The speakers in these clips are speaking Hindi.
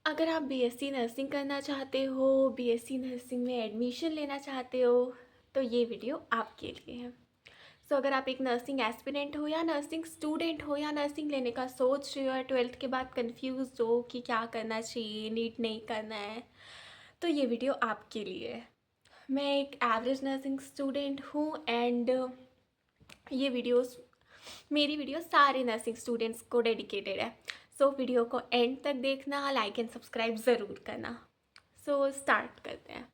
अगर आप बीएससी नर्सिंग करना चाहते हो, बीएससी नर्सिंग में एडमिशन लेना चाहते हो, तो ये वीडियो आपके लिए है। अगर आप एक नर्सिंग एस्पिरेंट हो या नर्सिंग स्टूडेंट हो या नर्सिंग लेने का सोच रहे हो या 12th के बाद कंफ्यूज हो कि क्या करना चाहिए, नीट नहीं करना है, तो ये वीडियो आपके लिए है। मैं एक एवरेज नर्सिंग स्टूडेंट हूँ एंड ये मेरी वीडियो सारे नर्सिंग स्टूडेंट्स को डेडिकेटेड है। वीडियो को एंड तक देखना, लाइक एंड सब्सक्राइब ज़रूर करना। स्टार्ट करते हैं।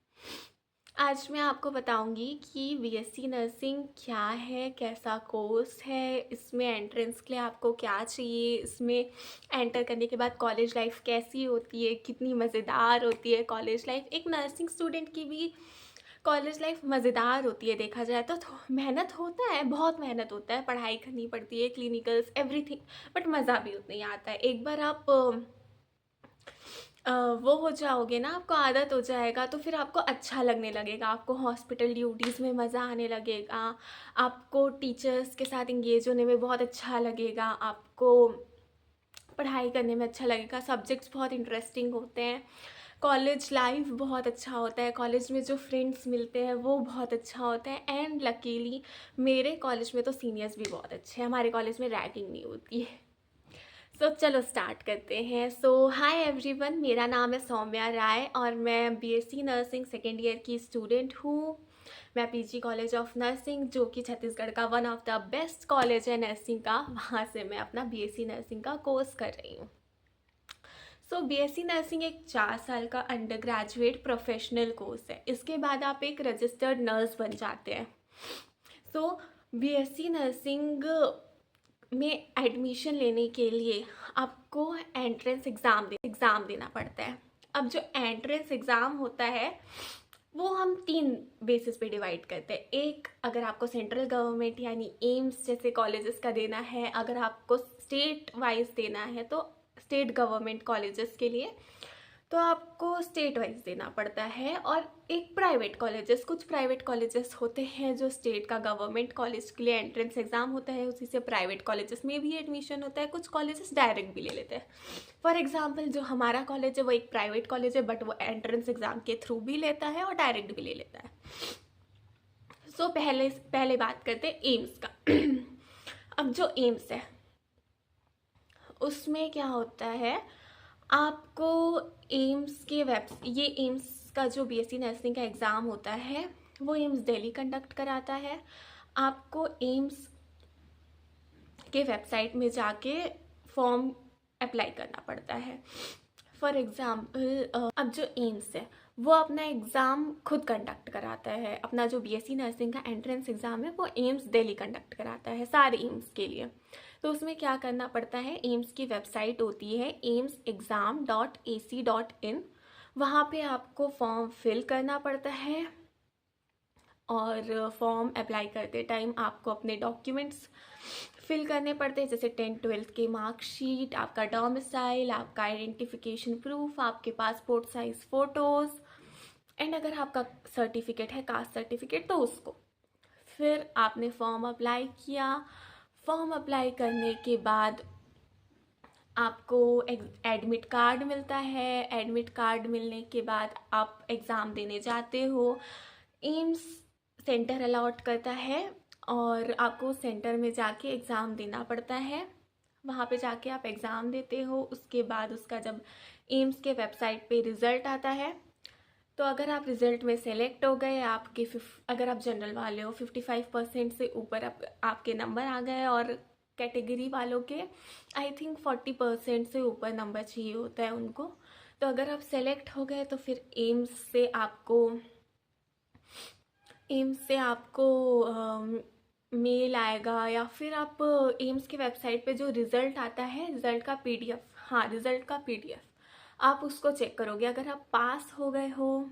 आज मैं आपको बताऊंगी कि बीएससी नर्सिंग क्या है, कैसा कोर्स है, इसमें एंट्रेंस के लिए आपको क्या चाहिए, इसमें एंटर करने के बाद कॉलेज लाइफ कैसी होती है, कितनी मज़ेदार होती है कॉलेज लाइफ। एक नर्सिंग स्टूडेंट की भी कॉलेज लाइफ मज़ेदार होती है देखा जाए तो मेहनत होता है, बहुत मेहनत होता है, पढ़ाई करनी पड़ती है, क्लिनिकल्स एवरीथिंग, बट मज़ा भी उतना ही आता है। एक बार आप वो हो जाओगे ना, आपको आदत हो जाएगा, तो फिर आपको अच्छा लगने लगेगा, आपको हॉस्पिटल ड्यूटीज़ में मज़ा आने लगेगा, आपको टीचर्स के साथ इंगेज होने में बहुत अच्छा लगेगा, आपको पढ़ाई करने में अच्छा लगेगा, सब्जेक्ट्स बहुत इंटरेस्टिंग होते हैं, कॉलेज लाइफ बहुत अच्छा होता है, कॉलेज में जो फ्रेंड्स मिलते हैं वो बहुत अच्छा होता है। एंड लकीली मेरे कॉलेज में तो सीनियर्स भी बहुत अच्छे हैं, हमारे कॉलेज में रैगिंग नहीं होती है। चलो स्टार्ट करते हैं। हाय एवरीवन, मेरा नाम है सौम्या राय और मैं बीएससी नर्सिंग सेकेंड ईयर की स्टूडेंट हूँ। मैं पीजी कॉलेज ऑफ नर्सिंग, जो कि छत्तीसगढ़ का one of the best college है नर्सिंग का, वहाँ से मैं अपना बीएससी नर्सिंग का कोर्स कर रही हूँ। बीएससी नर्सिंग एक 4 साल का अंडर ग्रेजुएट प्रोफेशनल कोर्स है। इसके बाद आप एक रजिस्टर्ड नर्स बन जाते हैं। बीएससी नर्सिंग में एडमिशन लेने के लिए आपको एंट्रेंस एग्ज़ाम देना पड़ता है। अब जो एंट्रेंस एग्ज़ाम होता है वो हम 3 बेसिस पे डिवाइड करते हैं। एक, अगर आपको सेंट्रल गवर्नमेंट यानी एम्स जैसे कॉलेजेस का देना है, अगर आपको स्टेट वाइज देना है तो स्टेट गवर्नमेंट कॉलेजेस के लिए तो आपको स्टेट वाइज देना पड़ता है। और एक प्राइवेट कॉलेजेस, कुछ प्राइवेट कॉलेजेस होते हैं जो स्टेट का गवर्नमेंट कॉलेज के लिए एंट्रेंस एग्ज़ाम होता है, उसी से प्राइवेट कॉलेजेस में भी एडमिशन होता है। कुछ कॉलेजेस डायरेक्ट भी ले लेते हैं। फॉर एग्जांपल जो हमारा कॉलेज है वो एक प्राइवेट कॉलेज है, बट वो एंट्रेंस एग्ज़ाम के थ्रू भी लेता है और डायरेक्ट भी ले लेता है। पहले बात करते हैं एम्स का। अब जो एम्स है उसमें क्या होता है, आपको ये एम्स का जो बीएससी नर्सिंग का एग्ज़ाम होता है वो एम्स दिल्ली कंडक्ट कराता है। आपको एम्स के वेबसाइट में जाके फॉर्म अप्लाई करना पड़ता है। फॉर एग्ज़ाम्पल अब जो एम्स है वो अपना एग्ज़ाम खुद कंडक्ट कराता है। अपना जो बीएससी नर्सिंग का एंट्रेंस एग्ज़ाम है वो एम्स दिल्ली कंडक्ट कराता है सारे एम्स के लिए। तो उसमें क्या करना पड़ता है, एम्स की वेबसाइट होती है amsexam.ac.in, वहाँ पे आपको फॉर्म फिल करना पड़ता है और फॉर्म अप्लाई करते टाइम आपको अपने डॉक्यूमेंट्स फिल करने पड़ते हैं, जैसे 10th-12th की मार्कशीट, आपका डोमिसाइल, आपका आइडेंटिफिकेशन प्रूफ, आपके पासपोर्ट साइज फ़ोटोज़, एंड अगर आपका सर्टिफिकेट है कास्ट सर्टिफिकेट तो उसको। फिर आपने फॉर्म अप्लाई किया। फॉर्म अप्लाई करने के बाद आपको एडमिट कार्ड मिलता है। एडमिट कार्ड मिलने के बाद आप एग्ज़ाम देने जाते हो। एम्स सेंटर अलॉट करता है और आपको सेंटर में जाके एग्ज़ाम देना पड़ता है। वहाँ पे जाके आप एग्ज़ाम देते हो। उसके बाद उसका जब एम्स के वेबसाइट पे रिज़ल्ट आता है तो अगर आप रिज़ल्ट में सेलेक्ट हो गए, अगर आप जनरल वाले हो 55% से ऊपर आपके नंबर आ गए, और कैटेगरी वालों के आई थिंक 40% से ऊपर नंबर चाहिए होता है उनको, तो अगर आप सेलेक्ट हो गए तो फिर एम्स से आपको मेल आएगा, या फिर आप एम्स के वेबसाइट पे जो रिज़ल्ट आता है, रिज़ल्ट का पीडीएफ आप उसको चेक करोगे। अगर आप पास हो गए हो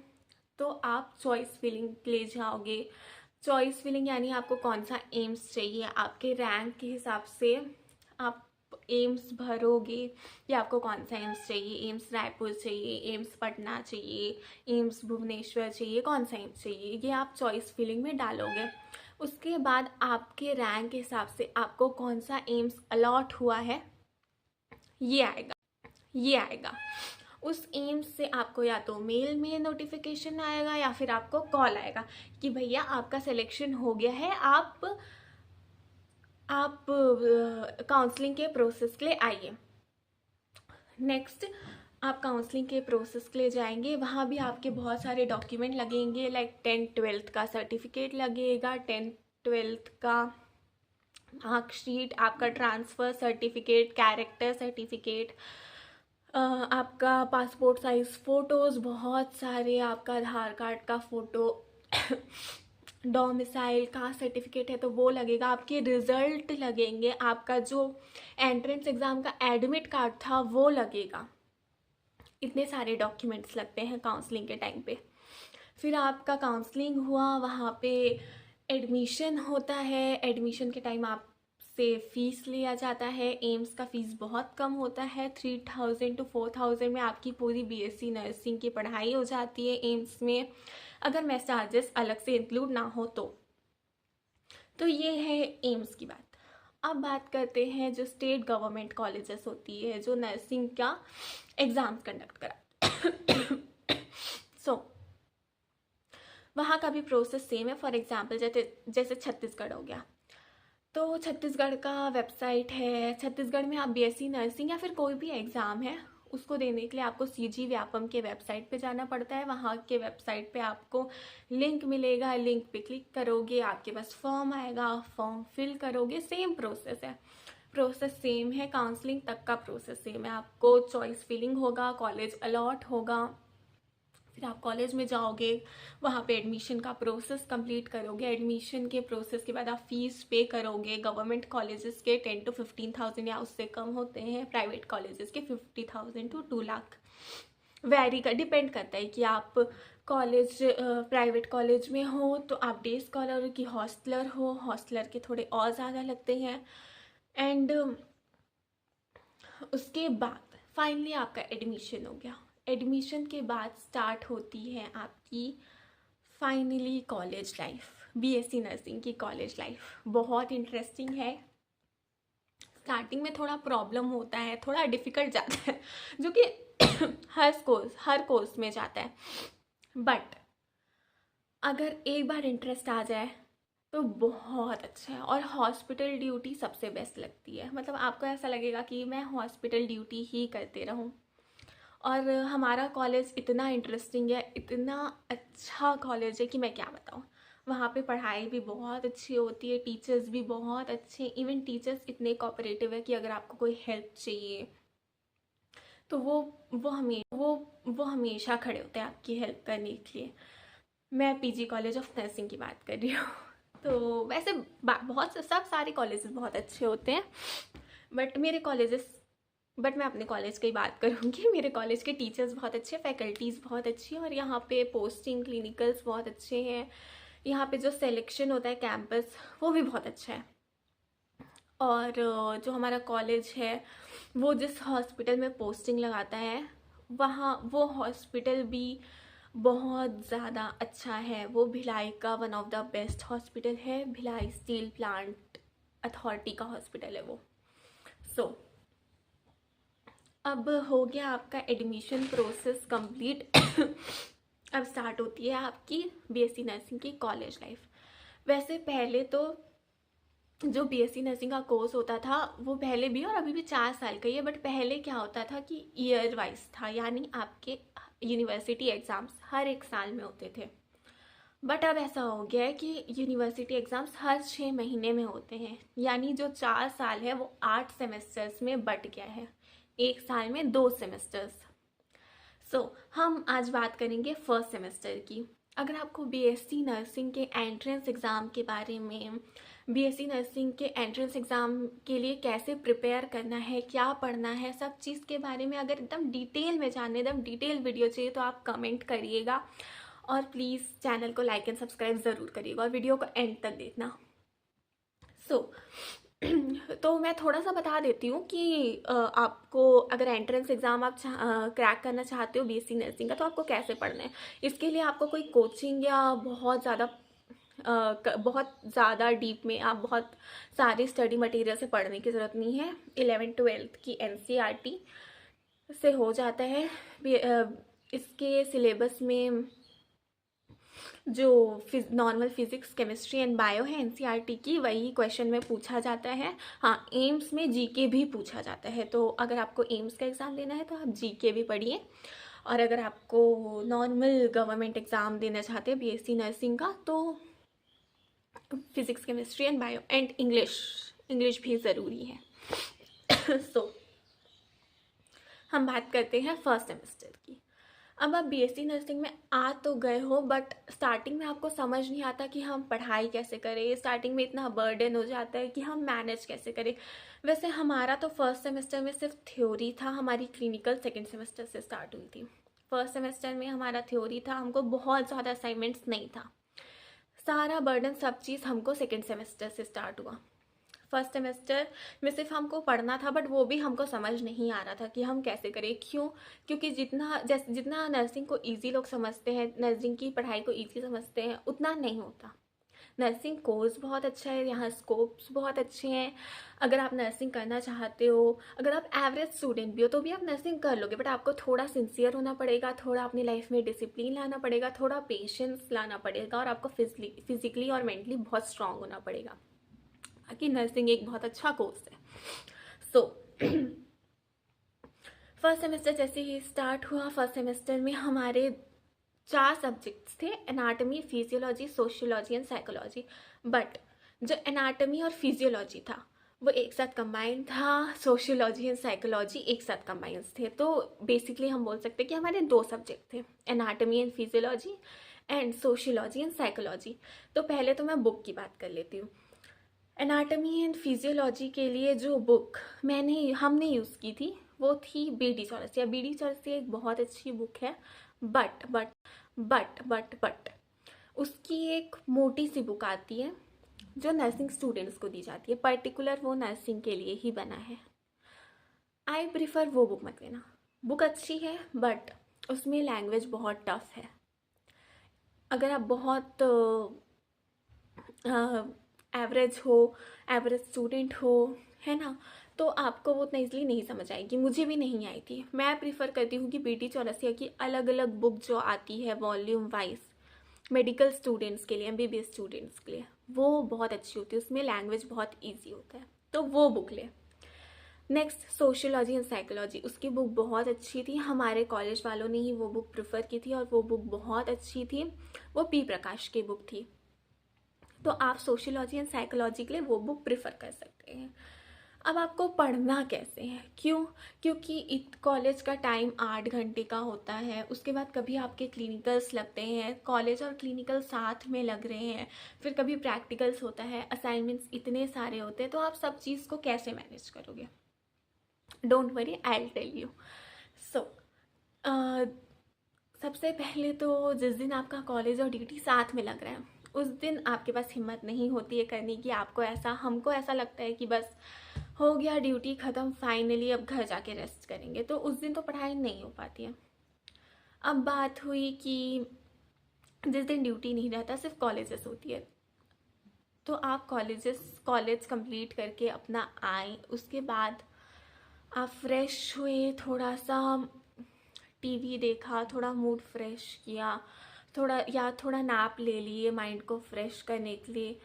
तो आप चॉइस फिलिंग के लिए जाओगे। चॉइस फिलिंग यानी आपको कौन सा एम्स चाहिए, आपके रैंक के हिसाब से आप एम्स भरोगे कि आपको कौन सा एम्स चाहिए। एम्स रायपुर चाहिए, एम्स पटना चाहिए, एम्स भुवनेश्वर चाहिए, कौन सा एम्स चाहिए, ये आप चॉइस फिलिंग में डालोगे। उसके बाद आपके रैंक के हिसाब से आपको कौन सा एम्स अलॉट हुआ है ये आएगा। उस एम्स से आपको या तो मेल में नोटिफिकेशन आएगा या फिर आपको कॉल आएगा कि भैया आपका सिलेक्शन हो गया है, आप काउंसलिंग के प्रोसेस के लिए आइए। नेक्स्ट आप काउंसलिंग के प्रोसेस के लिए जाएंगे, वहाँ भी आपके बहुत सारे डॉक्यूमेंट लगेंगे, लाइक 10th-12th का सर्टिफिकेट लगेगा, 10th-12th का मार्कशीट, आपका ट्रांसफ़र सर्टिफिकेट, कैरेक्टर सर्टिफिकेट, आपका पासपोर्ट साइज़ फ़ोटोज़ बहुत सारे, आपका आधार कार्ड का फ़ोटो, डोमिसाइल का सर्टिफिकेट है तो वो लगेगा, आपके रिज़ल्ट लगेंगे, आपका जो एंट्रेंस एग्ज़ाम का एडमिट कार्ड था वो लगेगा। इतने सारे डॉक्यूमेंट्स लगते हैं काउंसलिंग के टाइम पे। फिर आपका काउंसलिंग हुआ, वहाँ पे एडमिशन होता है। एडमिशन के टाइम आपसे फ़ीस लिया जाता है। एम्स का फ़ीस बहुत कम होता है, 3000 to 4000 में आपकी पूरी बीएससी नर्सिंग की पढ़ाई हो जाती है एम्स में, अगर मेस चार्जेस अलग से इंक्लूड ना हो तो ये है एम्स की बात। अब बात करते हैं जो स्टेट गवर्नमेंट कॉलेजेस होती है जो नर्सिंग का एग्ज़ाम्स कंडक्ट करा वहाँ का भी प्रोसेस सेम है। फॉर एग्जांपल जैसे छत्तीसगढ़ हो गया, तो छत्तीसगढ़ का वेबसाइट है। छत्तीसगढ़ में आप बीएससी नर्सिंग या फिर कोई भी एग्ज़ाम है उसको देने के लिए आपको सीजी व्यापम के वेबसाइट पे जाना पड़ता है। वहाँ के वेबसाइट पे आपको लिंक मिलेगा, लिंक पे क्लिक करोगे, आपके पास फॉर्म आएगा, फॉर्म फिल करोगे। सेम प्रोसेस है, प्रोसेस सेम है, काउंसलिंग तक का प्रोसेस सेम है। आपको चॉइस फिलिंग होगा, कॉलेज अलॉट होगा, फिर आप कॉलेज में जाओगे, वहाँ पे एडमिशन का प्रोसेस कंप्लीट करोगे। एडमिशन के प्रोसेस के बाद आप फीस पे करोगे। गवर्नमेंट कॉलेजेस के 10 to 15,000 या उससे कम होते हैं, प्राइवेट कॉलेजेस के 50,000 to 2 लाख वेरी का डिपेंड करता है कि आप कॉलेज प्राइवेट कॉलेज में हो तो आप डे स्कॉलर की हॉस्टलर हो, हॉस्टलर के थोड़े और ज़्यादा लगते हैं। एंड उसके बाद फाइनली आपका एडमिशन हो गया। एडमिशन के बाद स्टार्ट होती है आपकी finally college life. BSc nursing की कॉलेज लाइफ बहुत इंटरेस्टिंग है। स्टार्टिंग में थोड़ा प्रॉब्लम होता है, थोड़ा डिफ़िकल्ट जाता है, जो कि हर कोर्स में जाता है, बट अगर एक बार इंटरेस्ट आ जाए तो बहुत अच्छा है। और हॉस्पिटल ड्यूटी सबसे बेस्ट लगती है, मतलब आपको ऐसा लगेगा कि मैं हॉस्पिटल ड्यूटी ही करते रहूं। और हमारा कॉलेज इतना इंटरेस्टिंग है, इतना अच्छा कॉलेज है कि मैं क्या बताऊँ। वहाँ पे पढ़ाई भी बहुत अच्छी होती है, टीचर्स भी बहुत अच्छे, इवन टीचर्स इतने कोऑपरेटिव है कि अगर आपको कोई हेल्प चाहिए तो वो हमेशा खड़े होते हैं आपकी हेल्प करने के लिए। मैं पीजी कॉलेज ऑफ नर्सिंग की बात कर रही हूँ। तो वैसे बहुत सब सारे कॉलेजेस बहुत अच्छे होते हैं, बट मैं अपने कॉलेज की बात करूँगी। मेरे कॉलेज के टीचर्स बहुत अच्छे, फैकल्टीज़ बहुत अच्छी है, और यहाँ पे पोस्टिंग क्लिनिकल्स बहुत अच्छे हैं। यहाँ पे जो सिलेक्शन होता है कैंपस वो भी बहुत अच्छा है। और जो हमारा कॉलेज है वो जिस हॉस्पिटल में पोस्टिंग लगाता है वहाँ वो हॉस्पिटल भी बहुत ज़्यादा अच्छा है। वो भिलाई का one of the best hospital है, भिलाई स्टील प्लांट अथॉरिटी का हॉस्पिटल है वो। अब हो गया आपका एडमिशन प्रोसेस कंप्लीट। अब स्टार्ट होती है आपकी बीएससी नर्सिंग की कॉलेज लाइफ। वैसे पहले तो जो बीएससी नर्सिंग का कोर्स होता था वो पहले भी और अभी भी 4 साल का ही है, बट पहले क्या होता था कि ईयर वाइज था, यानी आपके यूनिवर्सिटी एग्ज़ाम्स हर एक साल में होते थे। बट अब ऐसा हो गया है कि यूनिवर्सिटी एग्ज़ाम्स हर 6 महीने में होते हैं, यानी जो 4 साल है वो 8 सेमेस्टर्स में बट गया है, एक साल में 2 सेमेस्टर्स। हम आज बात करेंगे फर्स्ट सेमेस्टर की। अगर आपको बीएससी नर्सिंग के एंट्रेंस एग्ज़ाम के बारे में, बीएससी नर्सिंग के एंट्रेंस एग्ज़ाम के लिए कैसे प्रिपेयर करना है, क्या पढ़ना है, सब चीज़ के बारे में अगर एकदम डिटेल में जानने, एकदम डिटेल वीडियो चाहिए तो आप कमेंट करिएगा, और प्लीज़ चैनल को लाइक एंड सब्सक्राइब ज़रूर करिएगा, और वीडियो को एंड तक देखना। तो मैं थोड़ा सा बता देती हूँ कि आपको अगर एंट्रेंस एग्ज़ाम आप क्रैक करना चाहते हो बीएससी नर्सिंग का तो आपको कैसे पढ़ना है। इसके लिए आपको कोई कोचिंग या बहुत ज़्यादा डीप में आप बहुत सारे स्टडी मटेरियल से पढ़ने की ज़रूरत नहीं है। 11th-12th की एनसीईआरटी से हो जाता है। इसके सिलेबस में जो normal physics, chemistry and bio है एनसीईआरटी की, वही क्वेश्चन में पूछा जाता है। हाँ, एम्स में जीके भी पूछा जाता है, तो अगर आपको एम्स का एग्ज़ाम देना है तो आप जीके भी पढ़िए। और अगर आपको नॉर्मल गवर्नमेंट एग्ज़ाम देना चाहते हैं बीएससी नर्सिंग का, तो physics, chemistry and bio and English भी ज़रूरी है। सो हम बात करते हैं फर्स्ट सेमेस्टर की। अब आप बीएससी नर्सिंग में आ तो गए हो, बट स्टार्टिंग में आपको समझ नहीं आता कि हम पढ़ाई कैसे करें। स्टार्टिंग में इतना बर्डन हो जाता है कि हम मैनेज कैसे करें। वैसे हमारा तो फर्स्ट सेमेस्टर में सिर्फ थ्योरी था, हमारी क्लिनिकल सेकेंड सेमेस्टर से स्टार्ट हुई थी। फर्स्ट सेमेस्टर में हमारा थ्योरी था, हमको बहुत ज़्यादा असाइनमेंट्स नहीं था। सारा बर्डन सब चीज़ हमको सेकेंड सेमेस्टर से स्टार्ट हुआ। फर्स्ट सेमेस्टर में सिर्फ हमको पढ़ना था, बट वो भी हमको समझ नहीं आ रहा था कि हम कैसे करें। क्यों? क्योंकि जितना नर्सिंग को इजी लोग समझते हैं, नर्सिंग की पढ़ाई को इजी समझते हैं, उतना नहीं होता। नर्सिंग कोर्स बहुत अच्छा है, यहाँ स्कोप्स बहुत अच्छे हैं। अगर आप नर्सिंग करना चाहते हो, अगर आप एवरेज स्टूडेंट भी हो तो भी आप नर्सिंग कर लोगे, बट आपको थोड़ा सिंसियर होना पड़ेगा, थोड़ा अपनी लाइफ में डिसिप्लिन लाना पड़ेगा, थोड़ा पेशेंस लाना पड़ेगा, और आपको फिजिकली और मेंटली बहुत स्ट्रांग होना पड़ेगा। कि नर्सिंग एक बहुत अच्छा कोर्स है। सो फर्स्ट सेमेस्टर जैसे ही स्टार्ट हुआ, फर्स्ट सेमेस्टर में हमारे 4 सब्जेक्ट्स थे, anatomy, physiology, sociology and psychology. But जो एनाटमी और फिजियोलॉजी था वो एक साथ कंबाइंड था, सोशियोलॉजी एंड साइकोलॉजी एक साथ कंबाइंड थे। तो बेसिकली हम बोल सकते हैं कि हमारे 2 सब्जेक्ट थे, anatomy and physiology and sociology and psychology. तो पहले तो मैं बुक की बात कर लेती हूँ। एनाटमी एंड फिजियोलॉजी के लिए जो बुक हमने यूज़ की थी वो थी बीडी चौरसिया। बीडी चौरसिया एक बहुत अच्छी बुक है, बट उसकी एक मोटी सी बुक आती है जो नर्सिंग स्टूडेंट्स को दी जाती है, पर्टिकुलर वो नर्सिंग के लिए ही बना है। आई प्रिफर वो बुक मत लेना। बुक अच्छी है बट उसमें लैंग्वेज बहुत टफ है। अगर आप बहुत एवरेज हो, एवरेज स्टूडेंट हो, है ना, तो आपको वो उतना ईजिली नहीं समझ आएगी। मुझे भी नहीं आई थी। मैं प्रीफर करती हूँ कि बीडी चौरसिया की अलग अलग बुक जो आती है वॉल्यूम वाइज मेडिकल स्टूडेंट्स के लिए, एमबीबीएस स्टूडेंट्स के लिए, वो बहुत अच्छी होती है, उसमें लैंग्वेज बहुत ईजी होता है, तो वो बुक ले। नेक्स्ट सोशियोलॉजी एंड साइकोलॉजी, उसकी बुक बहुत अच्छी थी, हमारे कॉलेज वालों ने ही वो बुक प्रेफर की थी और वो बुक बहुत अच्छी थी। वो पी प्रकाश की बुक थी, तो आप सोशियोलॉजी एंड साइकोलॉजी के लिए वो बुक प्रेफर कर सकते हैं। अब आपको पढ़ना कैसे है? क्यों? क्योंकि कॉलेज का टाइम 8 घंटे का होता है, उसके बाद कभी आपके क्लिनिकल्स लगते हैं, कॉलेज और क्लिनिकल साथ में लग रहे हैं, फिर कभी प्रैक्टिकल्स होता है, असाइनमेंट्स इतने सारे होते हैं, तो आप सब चीज़ को कैसे मैनेज करोगे? Don't worry, I will tell you. So सबसे पहले तो जिस दिन आपका कॉलेज और ड्यूटी साथ में लग रहा है, उस दिन आपके पास हिम्मत नहीं होती है करने की। हमको ऐसा लगता है कि बस हो गया, ड्यूटी ख़त्म, फाइनली अब घर जाके रेस्ट करेंगे, तो उस दिन तो पढ़ाई नहीं हो पाती है। अब बात हुई कि जिस दिन ड्यूटी नहीं रहता, सिर्फ कॉलेजेस होती है, तो आप कॉलेज कंप्लीट करके अपना आए, उसके बाद आप फ्रेश हुए, थोड़ा सा टीवी देखा, थोड़ा मूड फ्रेश किया, थोड़ा नैप ले लिए माइंड को फ्रेश करने के लिए।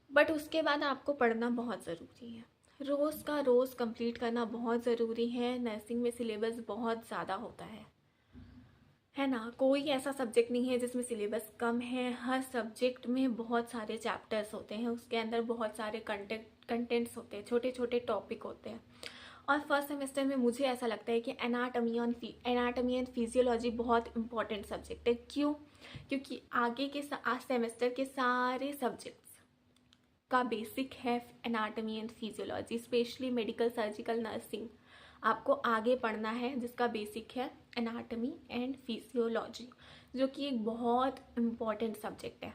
बट उसके बाद आपको पढ़ना बहुत ज़रूरी है, रोज़ का रोज़ कंप्लीट करना बहुत ज़रूरी है। नर्सिंग में सिलेबस बहुत ज़्यादा होता है ना। कोई ऐसा सब्जेक्ट नहीं है जिसमें सिलेबस कम है, हर सब्जेक्ट में बहुत सारे चैप्टर्स होते हैं, उसके अंदर बहुत सारे कंटेंट्स होते हैं, छोटे छोटे टॉपिक होते हैं। और फर्स्ट सेमेस्टर में मुझे ऐसा लगता है कि एनाटमी एंड फिजियोलॉजी बहुत इंपॉर्टेंट सब्जेक्ट है। क्यों? क्योंकि आगे के सेमेस्टर के सारे सब्जेक्ट्स का बेसिक है anatomy and physiology, specially medical, surgical, nursing आपको आगे पढ़ना है, जिसका बेसिक है एनाटमी एंड फिजियोलॉजी, जो कि एक बहुत इम्पॉर्टेंट सब्जेक्ट है।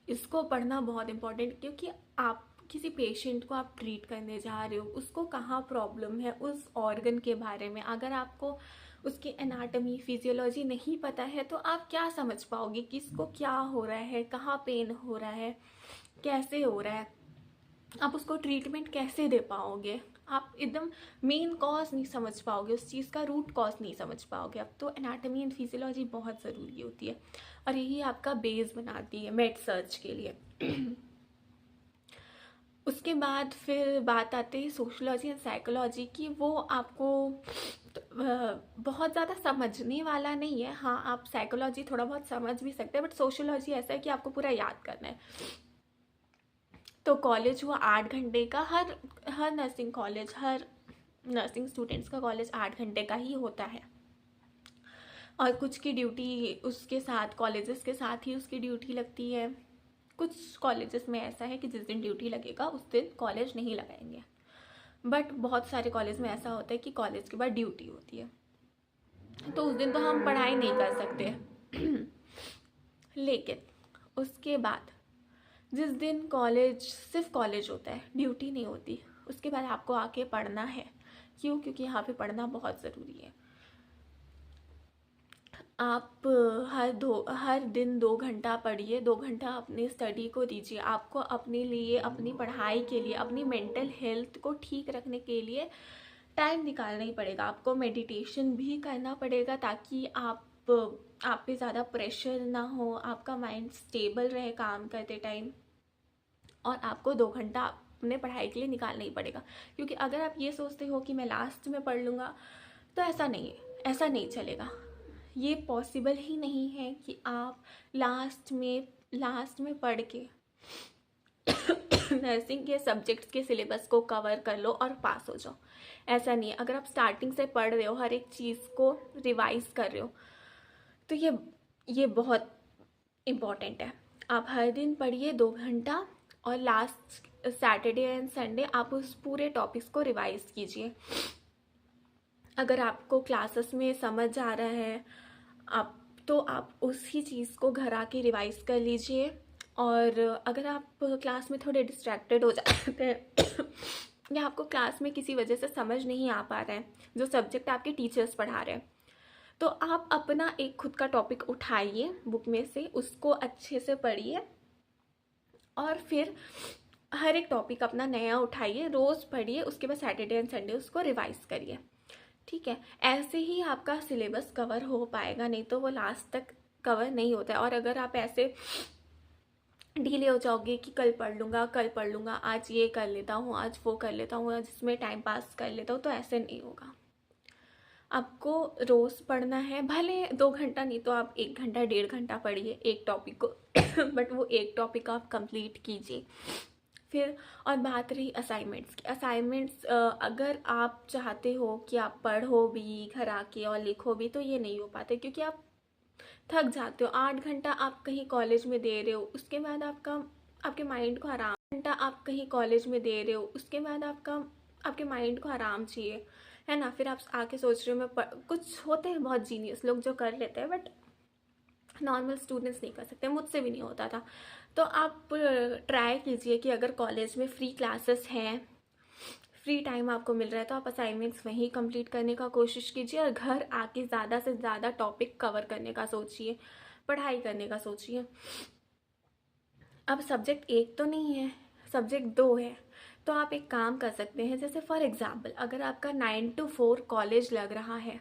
इसको पढ़ना बहुत इम्पॉर्टेंट, क्योंकि आप किसी पेशेंट को आप ट्रीट करने जा रहे हो, उसको कहाँ प्रॉब्लम है, उस ऑर्गन के बारे में अगर आपको उसकी एनाटमी फिजियोलॉजी नहीं पता है, तो आप क्या समझ पाओगे कि इसको क्या हो रहा है, कहाँ पेन हो रहा है, कैसे हो रहा है, आप उसको ट्रीटमेंट कैसे दे पाओगे? आप एकदम मेन कॉज नहीं समझ पाओगे, उस चीज़ का रूट कॉज नहीं समझ पाओगे। अब तो एनाटॉमी एंड फिजियोलॉजी बहुत ज़रूरी होती है और यही आपका बेस बनाती है मेड सर्च के लिए। उसके बाद फिर बात आती है सोशोलॉजी एंड साइकोलॉजी की। वो आपको बहुत ज़्यादा समझने वाला नहीं है। हाँ, आप साइकोलॉजी थोड़ा बहुत समझ भी सकते हैं, बट सोशोलॉजी ऐसा है कि आपको पूरा याद करना है। तो कॉलेज हुआ 8 घंटे का, हर नर्सिंग कॉलेज, हर नर्सिंग स्टूडेंट्स का कॉलेज 8 घंटे का ही होता है। और कुछ की ड्यूटी उसके साथ, कॉलेजेस के साथ ही उसकी ड्यूटी लगती है। कुछ कॉलेजेस में ऐसा है कि जिस दिन ड्यूटी लगेगा उस दिन कॉलेज नहीं लगाएंगे, बट बहुत सारे कॉलेज में ऐसा होता है कि कॉलेज के बाद ड्यूटी होती है, तो उस दिन तो हम पढ़ाई नहीं कर सकते। लेकिन उसके बाद जिस दिन कॉलेज, सिर्फ कॉलेज होता है, ड्यूटी नहीं होती, उसके बाद आपको आके पढ़ना है। क्यों? क्योंकि यहाँ पे पढ़ना बहुत ज़रूरी है। आप हर दिन 2 घंटा पढ़िए, 2 घंटा अपनी स्टडी को दीजिए। आपको अपने लिए, अपनी पढ़ाई के लिए, अपनी मेंटल हेल्थ को ठीक रखने के लिए टाइम निकालना ही पड़ेगा। आपको मेडिटेशन भी करना पड़ेगा ताकि आप पे ज़्यादा प्रेशर ना हो, आपका माइंड स्टेबल रहे काम करते टाइम। और आपको 2 घंटा अपने पढ़ाई के लिए निकालना ही पड़ेगा, क्योंकि अगर आप ये सोचते हो कि मैं लास्ट में पढ़ लूँगा, तो ऐसा नहीं है, ऐसा नहीं चलेगा। ये पॉसिबल ही नहीं है कि आप लास्ट में पढ़ के नर्सिंग के सब्जेक्ट्स के सिलेबस को कवर कर लो और पास हो जाओ। ऐसा नहीं है। अगर आप स्टार्टिंग से पढ़ रहे हो, हर एक चीज़ को रिवाइज कर रहे हो, तो ये बहुत इम्पॉर्टेंट है। आप हर दिन पढ़िए 2 घंटा, और लास्ट सैटरडे एंड संडे आप उस पूरे टॉपिक्स को रिवाइज कीजिए। अगर आपको क्लासेस में समझ आ रहा है आप उसी चीज़ को घर आके रिवाइज कर लीजिए। और अगर आप क्लास में थोड़े डिस्ट्रैक्टेड हो जाते हैं या आपको क्लास में किसी वजह से समझ नहीं आ पा रहा है जो सब्जेक्ट आपके टीचर्स पढ़ा रहे हैं, तो आप अपना एक खुद का टॉपिक उठाइए बुक में से, उसको अच्छे से पढ़िए और फिर हर एक टॉपिक अपना नया उठाइए, रोज़ पढ़िए, उसके बाद सैटरडे एंड संडे उसको रिवाइज करिए। ठीक है, ऐसे ही आपका सिलेबस कवर हो पाएगा, नहीं तो वो लास्ट तक कवर नहीं होता है। और अगर आप ऐसे ढीले हो जाओगे कि कल पढ़ लूँगा, आज ये कर लेता हूँ, आज वो कर लेता हूँ, जिसमें टाइम पास कर लेता हूँ, तो ऐसे नहीं होगा। आपको रोज़ पढ़ना है, भले 2 घंटा नहीं तो आप 1 घंटा 1.5 घंटा पढ़िए एक टॉपिक को, बट वो एक टॉपिक आप कंप्लीट कीजिए। फिर और बात रही असाइनमेंट्स की। असाइनमेंट्स अगर आप चाहते हो कि आप पढ़ो भी घर आके और लिखो भी, तो ये नहीं हो पाते, क्योंकि आप थक जाते हो। 8 घंटा आप कहीं कॉलेज में दे रहे हो, उसके बाद आपके माइंड को आराम, घंटा आप कहीं कॉलेज में दे रहे हो, उसके बाद आपके माइंड को आराम चाहिए, है ना। फिर आप आके सोच रहे हो कुछ होते हैं बहुत जीनियस लोग जो कर लेते हैं, बट नॉर्मल स्टूडेंट्स नहीं कर सकते, मुझसे भी नहीं होता था। तो आप ट्राई कीजिए कि अगर कॉलेज में फ्री क्लासेस हैं, फ्री टाइम आपको मिल रहा है, तो आप असाइनमेंट्स वहीं कंप्लीट करने का कोशिश कीजिए और घर आके ज़्यादा से ज़्यादा टॉपिक कवर करने का सोचिए, पढ़ाई करने का सोचिए। अब सब्जेक्ट 1 तो नहीं है, सब्जेक्ट 2 है, तो आप एक काम कर सकते हैं। जैसे फॉर एग्ज़ाम्पल, अगर आपका 9 to 4 कॉलेज लग रहा है,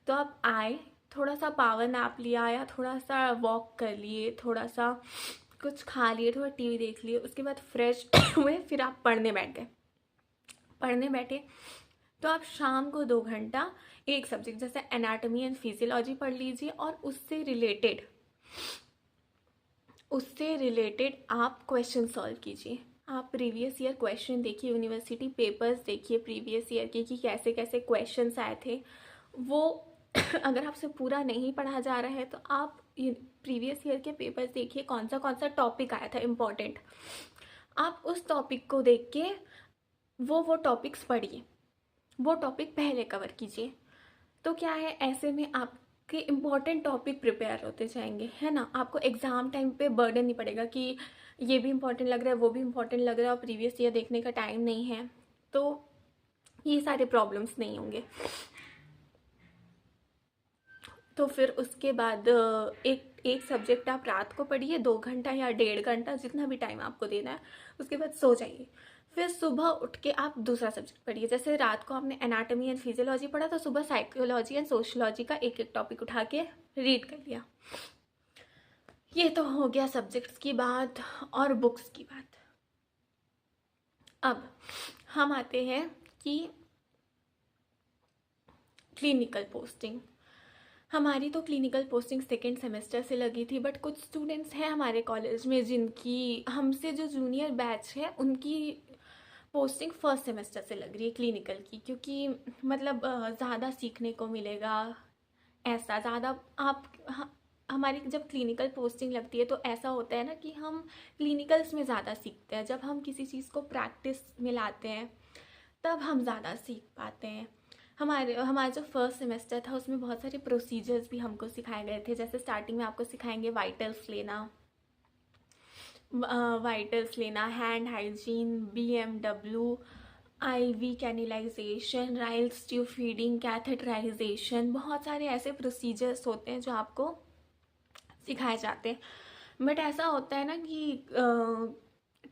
तो आप आए, थोड़ा सा पावर नैप लिया या थोड़ा सा वॉक कर लिए, थोड़ा सा कुछ खा लिए, थोड़ा टीवी देख लिए, उसके बाद फ्रेश हुए, फिर आप पढ़ने बैठे, तो आप शाम को 2 घंटा एक सब्जेक्ट जैसे एनाटॉमी एंड फिजियोलॉजी पढ़ लीजिए, और उससे रिलेटेड आप क्वेश्चन सॉल्व कीजिए। आप प्रीवियस ईयर क्वेश्चन देखिए, यूनिवर्सिटी पेपर्स देखिए प्रीवियस ईयर के कि कैसे कैसे क्वेश्चंस आए थे। वो अगर आपसे पूरा नहीं पढ़ा जा रहा है, तो आप प्रीवियस ईयर के पेपर्स देखिए, कौन सा टॉपिक आया था इम्पॉर्टेंट, आप उस टॉपिक को देख के वो टॉपिक्स पढ़िए, वो टॉपिक पहले कवर कीजिए। तो क्या है, ऐसे में आपके इम्पॉर्टेंट टॉपिक प्रिपेयर होते जाएंगे, है ना। आपको एग्ज़ाम टाइम पे बर्डन नहीं पड़ेगा कि ये भी इम्पॉर्टेंट लग रहा है, वो भी इम्पॉर्टेंट लग रहा है, और प्रीवियस ईयर देखने का टाइम नहीं है, तो ये सारे प्रॉब्लम्स नहीं होंगे। तो फिर उसके बाद एक सब्जेक्ट आप रात को पढ़िए 2 घंटा या 1.5 घंटा, जितना भी टाइम आपको देना है, उसके बाद सो जाइए। फिर सुबह उठ के आप दूसरा सब्जेक्ट पढ़िए। जैसे रात को आपने एनाटॉमी एंड फिजियोलॉजी पढ़ा, तो सुबह साइकोलॉजी एंड सोशियोलॉजी का एक एक टॉपिक उठा के रीड कर लिया। ये तो हो गया सब्जेक्ट्स की बात और बुक्स की बात। अब हम आते हैं कि क्लिनिकल पोस्टिंग। हमारी तो क्लिनिकल पोस्टिंग सेकेंड सेमेस्टर से लगी थी, बट कुछ स्टूडेंट्स हैं हमारे कॉलेज में जिनकी, हमसे जो जूनियर बैच है उनकी पोस्टिंग फर्स्ट सेमेस्टर से लग रही है क्लिनिकल की, क्योंकि मतलब ज़्यादा सीखने को मिलेगा। ऐसा ज़्यादा आप हमारी जब क्लिनिकल पोस्टिंग लगती है तो ऐसा होता है ना कि हम क्लिनिकल्स में ज़्यादा सीखते हैं। जब हम किसी चीज़ को प्रैक्टिस में लाते हैं तब हम ज़्यादा सीख पाते हैं। हमारा जो फर्स्ट सेमेस्टर था उसमें बहुत सारे प्रोसीजर्स भी हमको सिखाए गए थे। जैसे स्टार्टिंग में आपको सिखाएंगे वाइटल्स लेना, hand hygiene, BMW, IV cannulisation, Ryles tube feeding, catheterisation, बहुत सारे ऐसे प्रोसीजर्स होते हैं जो आपको सिखाए जाते हैं। बट ऐसा होता है ना कि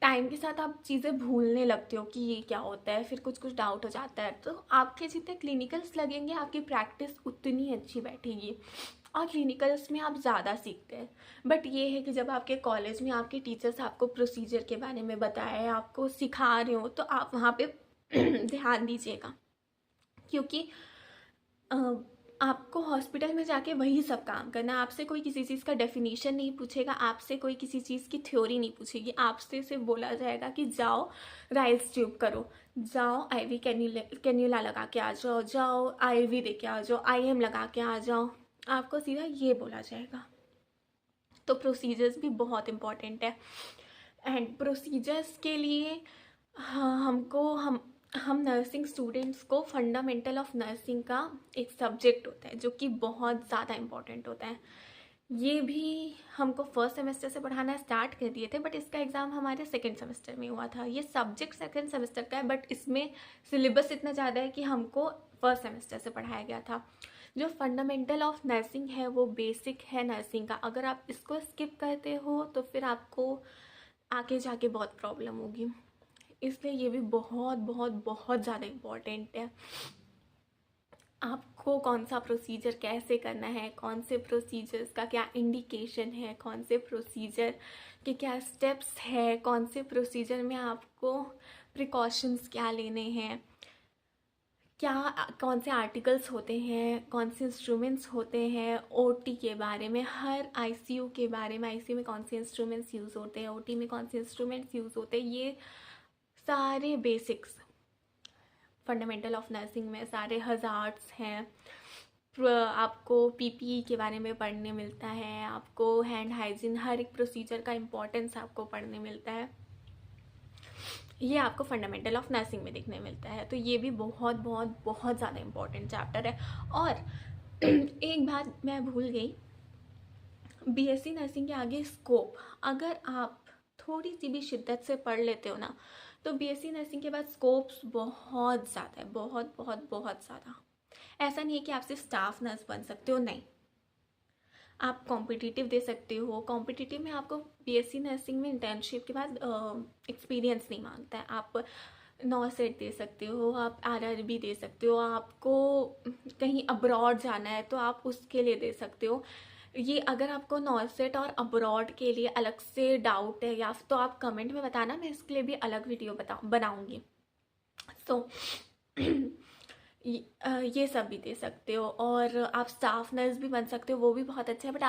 टाइम के साथ आप चीज़ें भूलने लगते हो कि ये क्या होता है, फिर कुछ कुछ डाउट हो जाता है। तो आपके जितने क्लिनिकल्स लगेंगे आपकी प्रैक्टिस उतनी अच्छी बैठेगी और क्लिनिकल्स में आप ज़्यादा सीखते हैं। बट ये है कि जब आपके कॉलेज में आपके टीचर्स आपको प्रोसीजर के बारे में बताए, आपको सिखा रहे हो, तो आप वहाँ पे ध्यान दीजिएगा, क्योंकि आपको हॉस्पिटल में जाके वही सब काम करना। आपसे कोई किसी चीज़ का डेफिनेशन नहीं पूछेगा, आपसे कोई किसी चीज़ की थ्योरी नहीं पूछेगी। आपसे सिर्फ बोला जाएगा कि जाओ राइल्स ट्यूब करो, जाओ IV कैन्यूला लगा के आ जाओ, जाओ IV दे के आ जाओ, IM लगा के आ जाओ। आपको सीधा ये बोला जाएगा। तो प्रोसीजर्स भी बहुत इम्पॉर्टेंट है। एंड प्रोसीजर्स के लिए हाँ, हम नर्सिंग स्टूडेंट्स को फंडामेंटल ऑफ नर्सिंग का एक सब्जेक्ट होता है जो कि बहुत ज़्यादा इम्पॉर्टेंट होता है। ये भी हमको फर्स्ट सेमेस्टर से पढ़ाना स्टार्ट कर दिए थे, बट इसका एग्ज़ाम हमारे सेकेंड सेमेस्टर में हुआ था। ये सब्जेक्ट सेकेंड सेमेस्टर का है, बट इसमें सिलेबस इतना ज़्यादा है कि हमको फर्स्ट सेमेस्टर से पढ़ाया गया था। जो फंडामेंटल ऑफ नर्सिंग है वो बेसिक है नर्सिंग का। अगर आप इसको स्किप करते हो तो फिर आपको आगे जाके बहुत प्रॉब्लम होगी। इसलिए ये भी बहुत बहुत बहुत ज़्यादा इम्पॉर्टेंट है। आपको कौन सा प्रोसीजर कैसे करना है, कौन से प्रोसीजर्स का क्या इंडिकेशन है, कौन से प्रोसीजर के क्या स्टेप्स है, कौन से प्रोसीजर में आपको प्रिकॉशंस क्या लेने हैं, कौन से आर्टिकल्स होते हैं, कौन से इंस्ट्रूमेंट्स होते हैं, OT के बारे में, हर ICU के बारे में, ICU में कौन से इंस्ट्रूमेंट्स यूज़ होते हैं, OT में कौन से इंस्ट्रूमेंट्स यूज़ होते हैं, ये सारे बेसिक्स फंडामेंटल ऑफ नर्सिंग में सारे हज़ार्ड्स हैं। आपको PPE के बारे में पढ़ने मिलता है, आपको हैंड हाइजीन, हर एक प्रोसीजर का इम्पोर्टेंस आपको पढ़ने मिलता है। ये आपको फंडामेंटल ऑफ नर्सिंग में देखने मिलता है। तो ये भी बहुत बहुत बहुत ज़्यादा इम्पोर्टेंट चैप्टर है। और एक बात मैं भूल गई, BSc नर्सिंग के आगे स्कोप, अगर आप थोड़ी सी भी शिद्दत से पढ़ लेते हो ना, तो BSc नर्सिंग के बाद स्कोप्स बहुत ज़्यादा है, बहुत बहुत बहुत ज़्यादा। ऐसा नहीं है कि आप सिर्फ स्टाफ नर्स बन सकते हो, नहीं, आप कॉम्पिटिटिव दे सकते हो। कॉम्पिटिटिव में आपको BSc नर्सिंग में इंटर्नशिप के बाद एक्सपीरियंस नहीं मांगता है। आप नॉसेट दे सकते हो, आप RRB दे सकते हो, आपको कहीं अब्रॉड जाना है तो आप उसके लिए दे सकते हो। ये अगर आपको नॉसेट और अब्रॉड के लिए अलग से डाउट है, या तो आप कमेंट में बताना, मैं इसके लिए भी अलग वीडियो बनाऊंगी। तो ये सब भी दे सकते हो। और आप स्टाफ नर्स भी बन सकते हो, वो भी बहुत अच्छा है। बट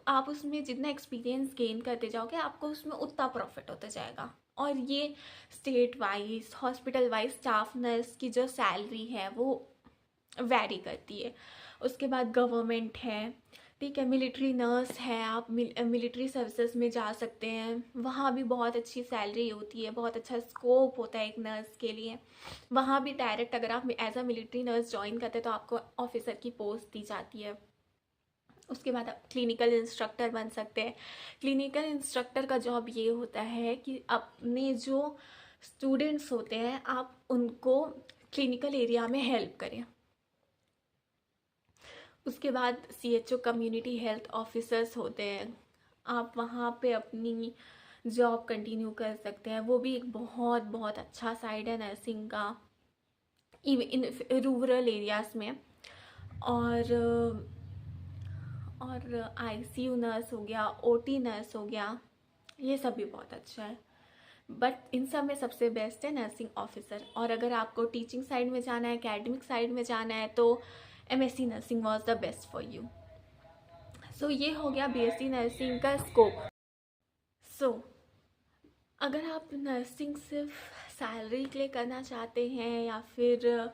आप उसमें जितना एक्सपीरियंस गेन करते जाओगे आपको उसमें उतना प्रॉफिट होता जाएगा। और ये state wise, hospital wise staff nurse की जो सैलरी है वो वैरी करती है। उसके बाद गवर्नमेंट है, ठीक है, मिलिट्री नर्स है, आप मिलिट्री सर्विसेज में जा सकते हैं, वहाँ भी बहुत अच्छी सैलरी होती है, बहुत अच्छा स्कोप होता है एक नर्स के लिए। वहाँ भी डायरेक्ट अगर आप as a military nurse join करते हैं तो आपको ऑफिसर की पोस्ट दी जाती है। उसके बाद आप क्लिनिकल इंस्ट्रक्टर बन सकते हैं। क्लिनिकल इंस्ट्रक्टर का जॉब ये होता है कि अपने जो स्टूडेंट्स होते हैं आप उनको क्लिनिकल एरिया में हेल्प करें। उसके बाद CHO कम्युनिटी हेल्थ ऑफिसर्स होते हैं, आप वहाँ पे अपनी जॉब कंटिन्यू कर सकते हैं। वो भी एक बहुत बहुत अच्छा साइड है नर्सिंग का, इन रूरल एरियाज़ में। और आईसीयू नर्स हो गया, ओटी नर्स हो गया, ये सब भी बहुत अच्छा है। बट इन सब में सबसे बेस्ट है नर्सिंग ऑफिसर। और अगर आपको टीचिंग साइड में जाना है, एकेडमिक साइड में जाना है, तो MSc nursing was the best for you. So ये हो गया बीएससी नर्सिंग का स्कोप। सो अगर आप नर्सिंग सिर्फ सैलरी के लिए करना चाहते हैं, या फिर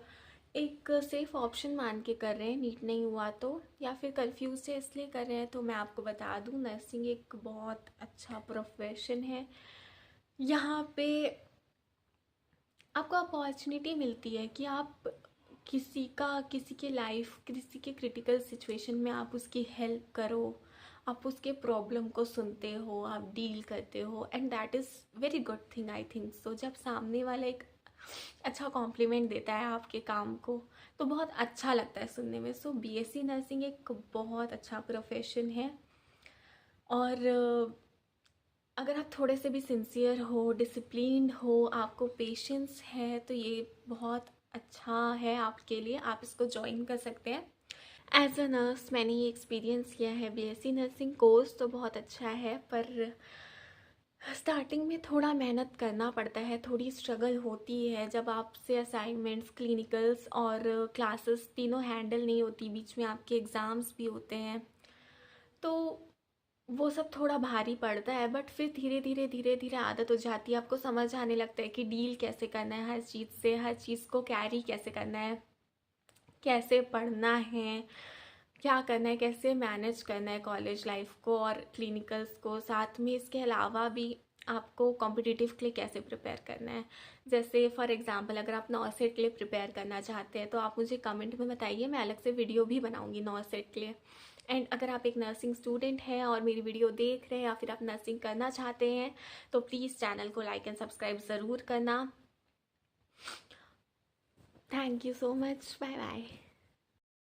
एक सेफ ऑप्शन मान के कर रहे हैं, नीट नहीं हुआ तो, या फिर कंफ्यूज है इसलिए कर रहे हैं, तो मैं आपको बता दूं नर्सिंग एक बहुत अच्छा प्रोफेशन है। यहाँ पे आपको अपॉर्चुनिटी मिलती है कि आप किसी के लाइफ, किसी के क्रिटिकल सिचुएशन में आप उसकी हेल्प करो, आप उसके प्रॉब्लम को सुनते हो, आप डील करते हो, and that is very good thing I think so. जब सामने वाला एक अच्छा कॉम्प्लीमेंट देता है आपके काम को, तो बहुत अच्छा लगता है सुनने में। सो बीएससी नर्सिंग एक बहुत अच्छा प्रोफेशन है। और अगर आप थोड़े से भी सिंसियर हो, डिसिप्लिन्ड हो, आपको पेशेंस है, तो ये बहुत अच्छा है आपके लिए, आप इसको ज्वाइन कर सकते हैं। एज अ नर्स मैंने ये एक्सपीरियंस किया है। बीएससी नर्सिंग कोर्स तो बहुत अच्छा है, पर स्टार्टिंग में थोड़ा मेहनत करना पड़ता है, थोड़ी स्ट्रगल होती है जब आपसे असाइनमेंट्स, क्लिनिकल्स और क्लासेस तीनों हैंडल नहीं होती, बीच में आपके एग्ज़ाम्स भी होते हैं, तो वो सब थोड़ा भारी पड़ता है। बट फिर धीरे धीरे धीरे धीरे आदत हो जाती है, आपको समझ आने लगता है कि डील कैसे करना है हर चीज़ से, हर चीज़ को कैरी कैसे करना है, कैसे पढ़ना है, क्या करना है, कैसे मैनेज करना है कॉलेज लाइफ को और क्लिनिकल्स को। साथ में इसके अलावा भी आपको कॉम्पिटिटिव के लिए कैसे प्रिपेयर करना है। जैसे फॉर एग्जांपल अगर आप नॉसेट के लिए प्रिपेयर करना चाहते हैं, तो आप मुझे कमेंट में बताइए, मैं अलग से वीडियो भी बनाऊंगी नॉसेट के लिए। एंड अगर आप एक नर्सिंग स्टूडेंट हैं और मेरी वीडियो देख रहे हैं, या फिर आप नर्सिंग करना चाहते हैं, तो प्लीज़ चैनल को लाइक एंड सब्सक्राइब ज़रूर करना। Thank you so much, bye bye.